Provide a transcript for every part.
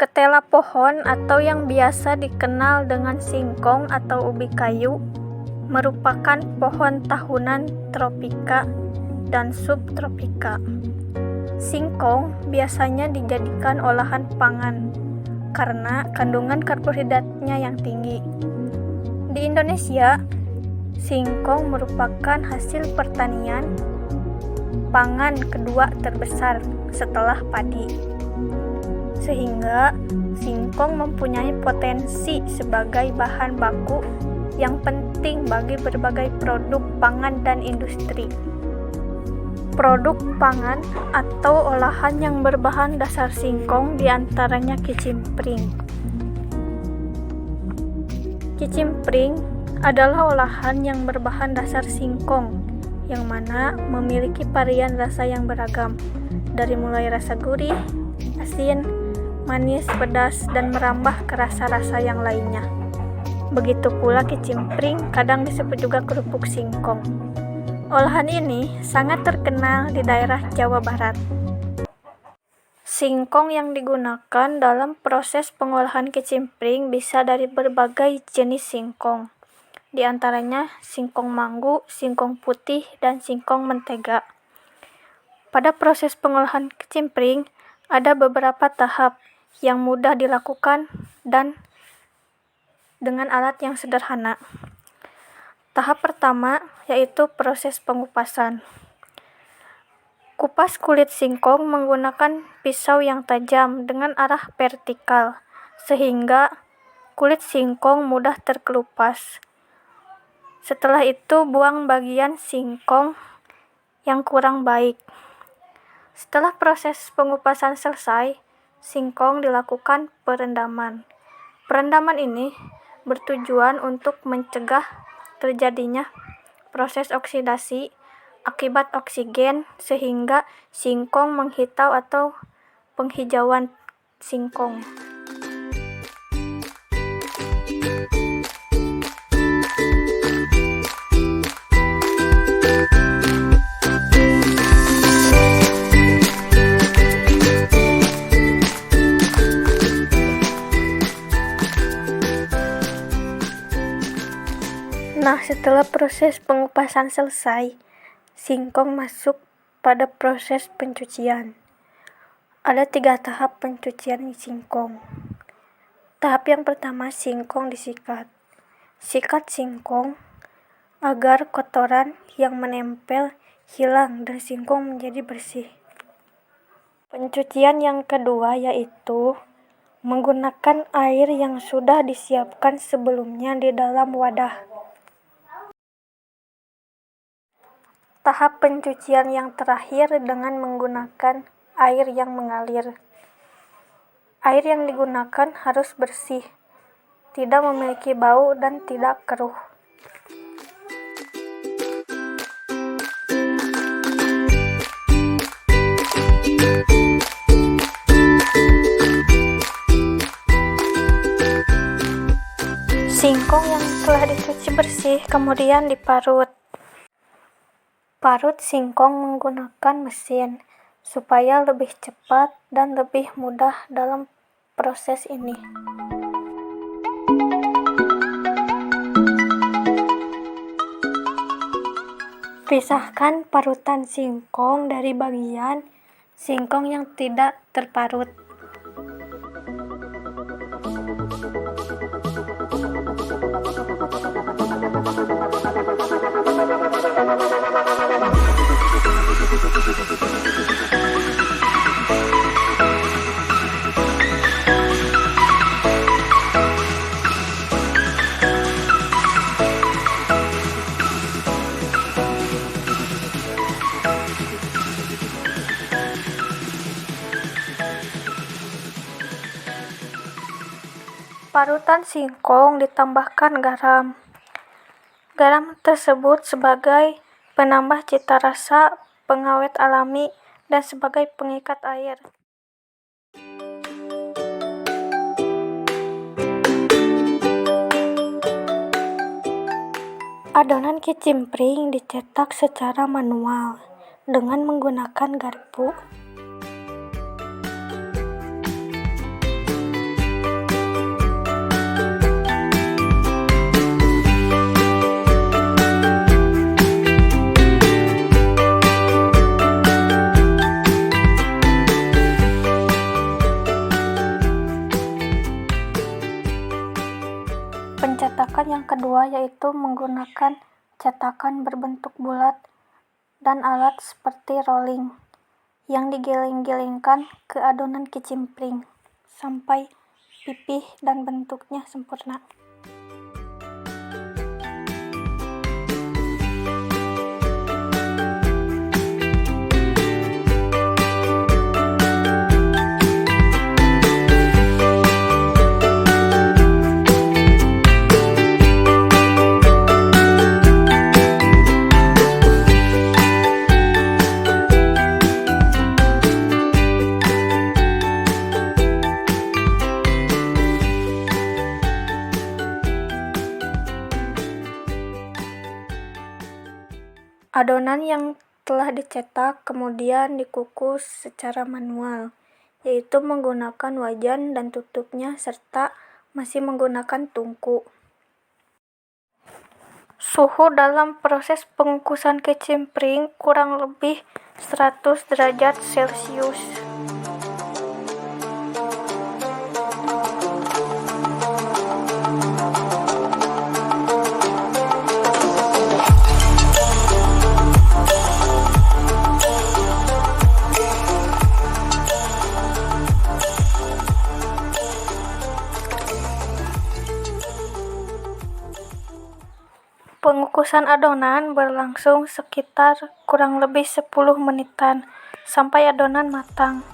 Ketela pohon atau yang biasa dikenal dengan singkong atau ubi kayu merupakan pohon tahunan tropika dan subtropika. Singkong biasanya dijadikan olahan pangan karena kandungan karbohidratnya yang tinggi. Di Indonesia, singkong merupakan hasil pertanian pangan kedua terbesar setelah padi. Sehingga singkong mempunyai potensi sebagai bahan baku yang penting bagi berbagai produk pangan dan industri. Produk pangan atau olahan yang berbahan dasar singkong diantaranya kicimpring. Kicimpring adalah olahan yang berbahan dasar singkong, yang mana memiliki varian rasa yang beragam, dari mulai rasa gurih, asin, manis, pedas, dan merambah ke rasa-rasa yang lainnya. Begitu pula kicimpring kadang disebut juga kerupuk singkong. Olahan ini sangat terkenal di daerah Jawa Barat. Singkong yang digunakan dalam proses pengolahan kicimpring bisa dari berbagai jenis singkong. Di antaranya singkong manggu, singkong putih, dan singkong mentega. Pada proses pengolahan kicimpring, ada beberapa tahap yang mudah dilakukan dan dengan alat yang sederhana. Tahap pertama yaitu proses pengupasan. Kupas kulit singkong menggunakan pisau yang tajam dengan arah vertikal, sehingga kulit singkong mudah terkelupas. Setelah itu buang bagian singkong yang kurang baik. Setelah proses pengupasan selesai, singkong dilakukan perendaman. Perendaman ini bertujuan untuk mencegah terjadinya proses oksidasi akibat oksigen sehingga singkong menghitau atau penghijauan singkong. Nah, setelah proses pengupasan selesai, singkong masuk pada proses pencucian. Ada 3 tahap pencucian singkong. Tahap yang pertama, singkong disikat. Sikat singkong agar kotoran yang menempel hilang dan singkong menjadi bersih. Pencucian yang kedua yaitu menggunakan air yang sudah disiapkan sebelumnya di dalam wadah. Tahap pencucian yang terakhir dengan menggunakan air yang mengalir. Air yang digunakan harus bersih, tidak memiliki bau dan tidak keruh. Singkong yang telah dicuci bersih kemudian diparut. Parut singkong menggunakan mesin supaya lebih cepat dan lebih mudah dalam proses ini. Pisahkan parutan singkong dari bagian singkong yang tidak terparut. Parutan singkong ditambahkan garam. Garam tersebut sebagai penambah cita rasa, pengawet alami, dan sebagai pengikat air. Adonan kicimpring dicetak secara manual dengan menggunakan garpu. kedua yaitu menggunakan cetakan berbentuk bulat dan alat seperti rolling yang digiling-gilingkan ke adonan kicimpring sampai pipih dan bentuknya sempurna. Adonan yang telah dicetak kemudian dikukus secara manual, yaitu menggunakan wajan dan tutupnya serta masih menggunakan tungku. Suhu dalam proses pengukusan kicimpring kurang lebih 100 derajat Celcius. Pengukusan adonan berlangsung sekitar kurang lebih 10 menitan sampai adonan matang.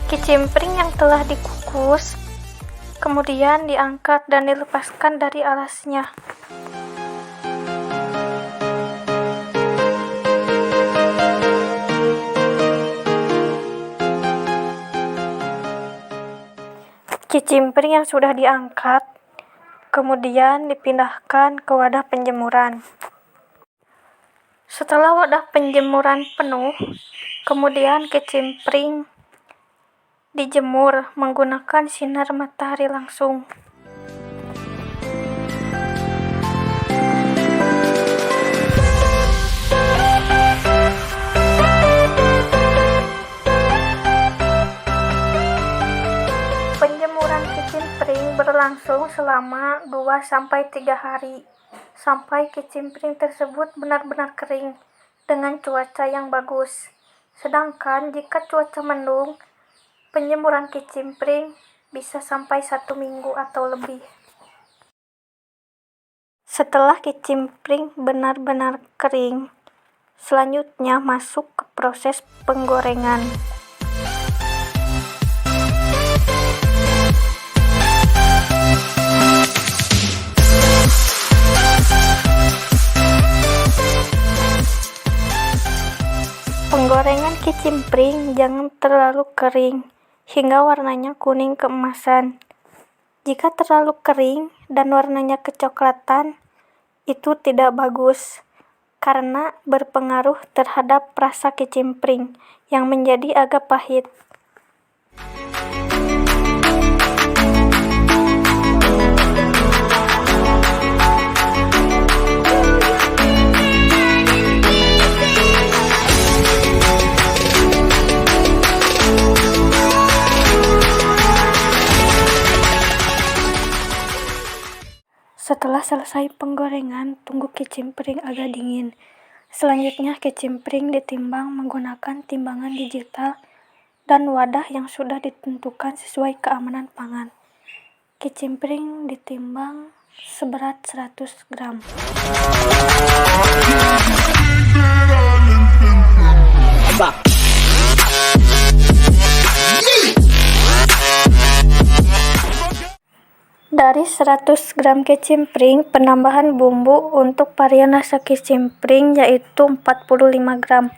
Kicimpring yang telah dikukus kemudian diangkat dan dilepaskan dari alasnya. Kicimpring yang sudah diangkat kemudian dipindahkan ke wadah penjemuran. Setelah wadah penjemuran penuh, kemudian kicimpring dijemur menggunakan sinar matahari langsung. Penjemuran kicimpring berlangsung selama 2-3 hari sampai kicimpring tersebut benar-benar kering dengan cuaca yang bagus. Sedangkan jika cuaca mendung, penjemuran kicimpring bisa sampai 1 minggu atau lebih. Setelah kicimpring benar-benar kering, selanjutnya masuk ke proses penggorengan. Penggorengan kicimpring jangan terlalu kering hingga warnanya kuning keemasan. Jika terlalu kering dan warnanya kecoklatan, itu tidak bagus karena berpengaruh terhadap rasa kicimpring yang menjadi agak pahit. Setelah selesai penggorengan, tunggu kicimpring agak dingin. Selanjutnya kicimpring ditimbang menggunakan timbangan digital dan wadah yang sudah ditentukan sesuai keamanan pangan. Kicimpring ditimbang seberat 100 gram. Dari 100 gram kicimpring, penambahan bumbu untuk varian rasa kicimpring yaitu 45 gram.